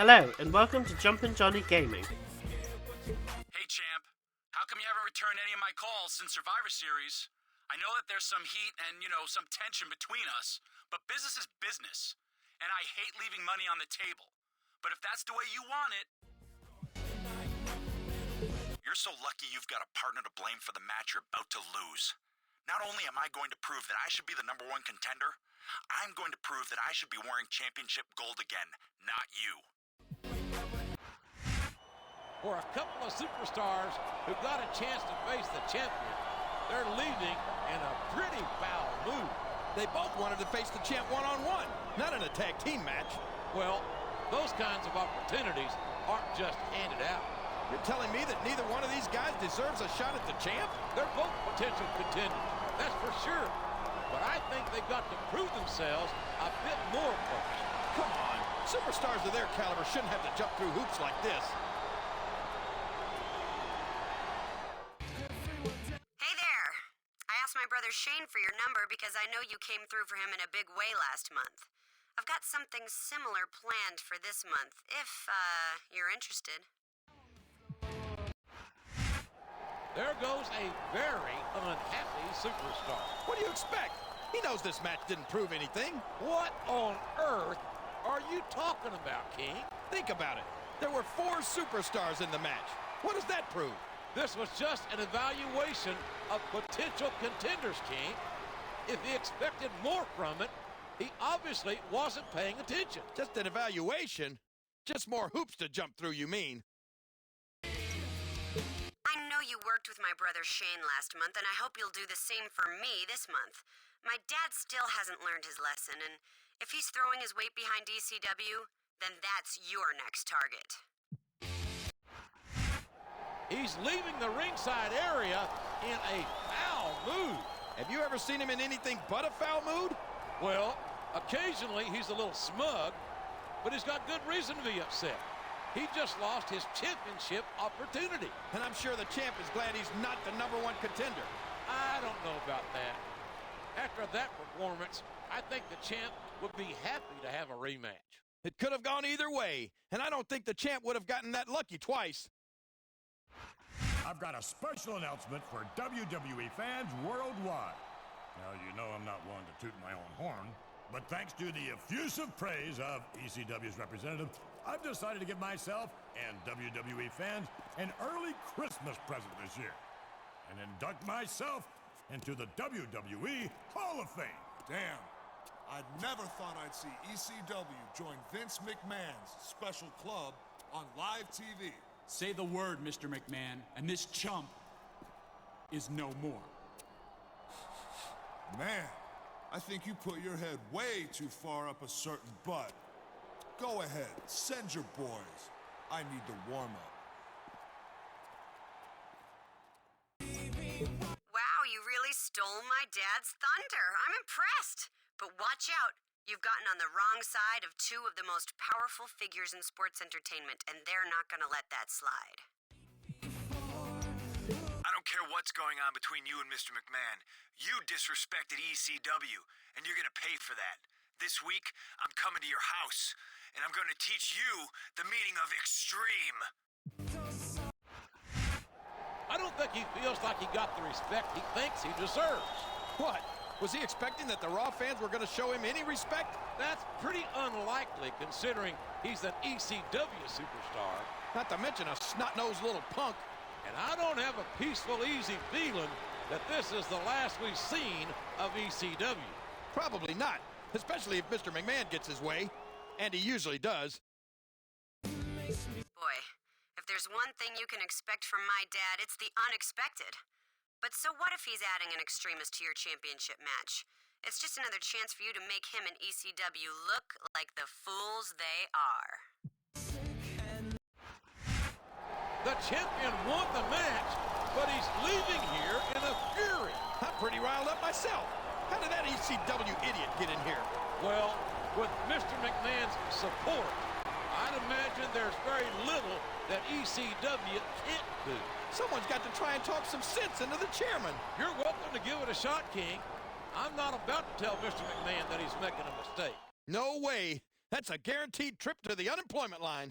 Hello, and welcome to Jumpin' Johnny Gaming. Hey, champ. How come you haven't returned any of my calls since Survivor Series? I know that there's some heat and, some tension between us, but business is business, and I hate leaving money on the table. But if that's the way you want it... You're so lucky you've got a partner to blame for the match you're about to lose. Not only am I going to prove that I should be the #1 contender, I'm going to prove that I should be wearing championship gold again, not you. For a couple of superstars who got a chance to face the champion, they're leaving in a pretty foul move. They both wanted to face the champ one-on-one, not in a tag team match. Well, those kinds of opportunities aren't just handed out. You're telling me that neither one of these guys deserves a shot at the champ? They're both potential contenders, that's for sure. But I think they've got to prove themselves a bit more first. Come on, superstars of their caliber shouldn't have to jump through hoops like this. Hey there! I asked my brother Shane for your number because I know you came through for him in a big way last month. I've got something similar planned for this month, if, you're interested. There goes a very unhappy superstar. What do you expect? He knows this match didn't prove anything. What on earth are you talking about, King? Think about it. There were 4 superstars in the match. What does that prove? This was just an evaluation of potential contenders, King. If he expected more from it, he obviously wasn't paying attention. Just an evaluation? Just more hoops to jump through, you mean? I know you worked with my brother Shane last month, and I hope you'll do the same for me this month. My dad still hasn't learned his lesson, and if he's throwing his weight behind ECW, then that's your next target. He's leaving the ringside area in a foul mood. Have you ever seen him in anything but a foul mood? Well, occasionally he's a little smug, but he's got good reason to be upset. He just lost his championship opportunity. And I'm sure the champ is glad he's not the #1 contender. I don't know about that. After that performance, I think the champ would be happy to have a rematch. It could have gone either way, and I don't think the champ would have gotten that lucky twice. I've got a special announcement for WWE fans worldwide. Now, you know I'm not one to toot my own horn, but thanks to the effusive praise of ECW's representative, I've decided to give myself and WWE fans an early Christmas present this year and induct myself into the WWE Hall of Fame. Damn, I never thought I'd see ECW join Vince McMahon's special club on live TV. Say the word, Mr. McMahon, and this chump is no more. Man, I think you put your head way too far up a certain butt. Go ahead, send your boys. I need to warm up. Wow, you really stole my dad's thunder. I'm impressed. But watch out. You've gotten on the wrong side of 2 of the most powerful figures in sports entertainment, and they're not gonna let that slide. I don't care what's going on between you and Mr. McMahon. You disrespected ECW, and you're gonna pay for that. This week, I'm coming to your house, and I'm gonna teach you the meaning of extreme. I don't think he feels like he got the respect he thinks he deserves. What? Was he expecting that the Raw fans were going to show him any respect? That's pretty unlikely considering he's an ECW superstar. Not to mention a snot-nosed little punk. And I don't have a peaceful, easy feeling that this is the last we've seen of ECW. Probably not, especially if Mr. McMahon gets his way, and he usually does. Boy, if there's one thing you can expect from my dad, it's the unexpected. But so what if he's adding an extremist to your championship match? It's just another chance for you to make him and ECW look like the fools they are. The champion won the match, but he's leaving here in a fury. I'm pretty riled up myself. How did that ECW idiot get in here? Well, with Mr. McMahon's support, I'd imagine there's very little that ECW can't do. Someone's got to try and talk some sense into the chairman. You're welcome to give it a shot, King. I'm not about to tell Mr. McMahon that he's making a mistake. No way. That's a guaranteed trip to the unemployment line.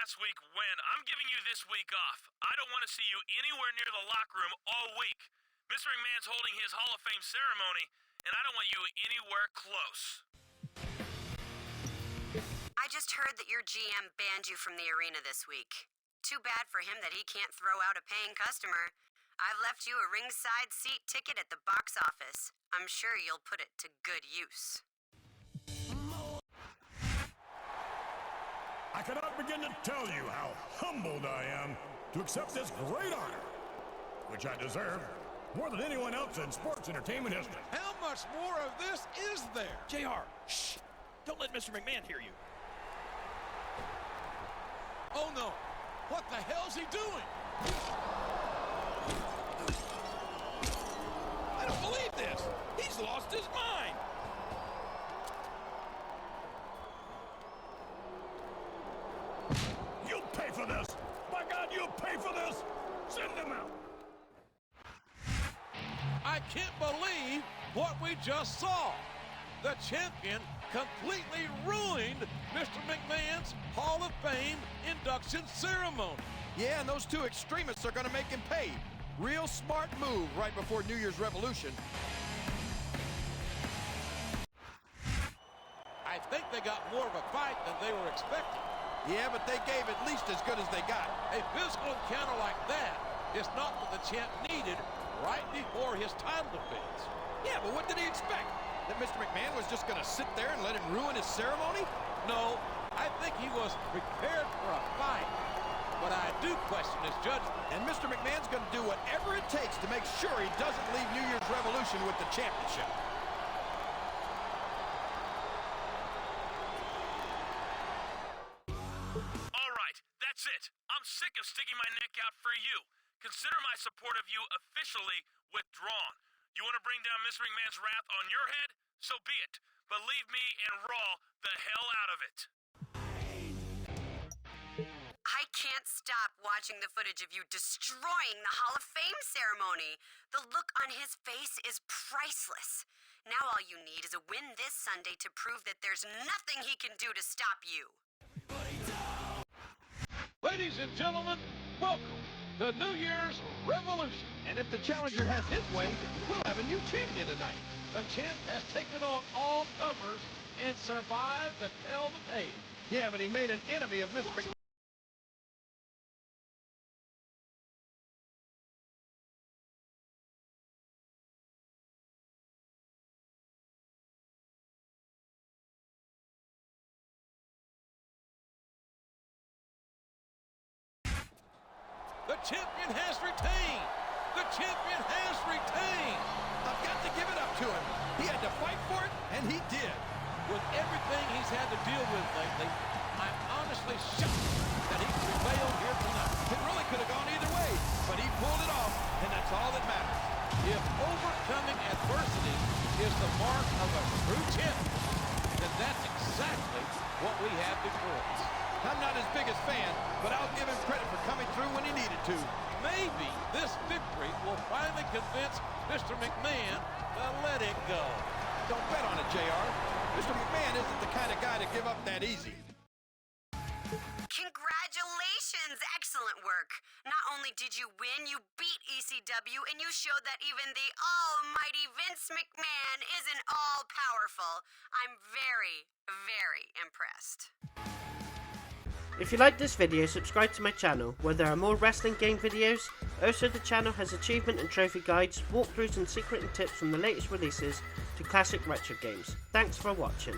Last week win. I'm giving you this week off. I don't want to see you anywhere near the locker room all week. Mr. McMahon's holding his Hall of Fame ceremony, and I don't want you anywhere close. I just heard that your GM banned you from the arena this week. Too bad for him that he can't throw out a paying customer. I've left you a ringside seat ticket at the box office. I'm sure you'll put it to good use. I cannot begin to tell you how humbled I am to accept this great honor, which I deserve more than anyone else in sports entertainment history. How much more of this is there? JR, shh! Don't let Mr. McMahon hear you. Oh no, what the hell's he doing? I don't believe this! He's lost his mind! You'll pay for this! My God, you'll pay for this! Send him out! I can't believe what we just saw. The champion completely ruined Mr. McMahon's Hall of Fame induction ceremony. Yeah, and those two extremists are going to make him pay. Real smart move right before New Year's Revolution. I think they got more of a fight than they were expecting. Yeah, but they gave at least as good as they got. A physical encounter like that is not what the champ needed right before his title defense. Yeah, but what did he expect? That Mr. McMahon was just going to sit there and let him ruin his ceremony? No, I think he was prepared for a fight, but I do question his judgment. And Mr. McMahon's going to do whatever it takes to make sure he doesn't leave New Year's Revolution with the championship. All right, that's it. I'm sick of sticking my neck out for you. Consider my support of you officially withdrawn. You want to bring down Mr. McMahon's wrath on your head? So be it. But leave me and Raw the hell out of it. I can't stop watching the footage of you destroying the Hall of Fame ceremony. The look on his face is priceless. Now all you need is a win this Sunday to prove that there's nothing he can do to stop you. Ladies and gentlemen, welcome to New Year's Revolution. And if the challenger has his way, we'll have a new champion tonight. The champ has taken on all comers and survived to tell the tale. Yeah, but he made an enemy of Mr. McMahon. The champion has retained. The champion has retained. I've got to give it up to him. He had to fight for it, and he did. With everything he's had to deal with lately, I'm honestly shocked that he prevailed here tonight. It really could have gone either way, but he pulled it off, and that's all that matters. If overcoming adversity is the mark of a true champion, then that's exactly what we have before us. I'm not his biggest fan, but I'll give him credit for coming through when he needed to. Maybe this victory will finally convince Mr. McMahon to let it go. Don't bet on it, JR. Mr. McMahon isn't the kind of guy to give up that easy. Congratulations! Excellent work. Not only did you win, you beat ECW, and you showed that even the almighty Vince McMahon isn't all-powerful. I'm very, very impressed. If you like this video, subscribe to my channel, where there are more wrestling game videos. Also, the channel has achievement and trophy guides, walkthroughs and secret and tips from the latest releases to classic retro games. Thanks for watching.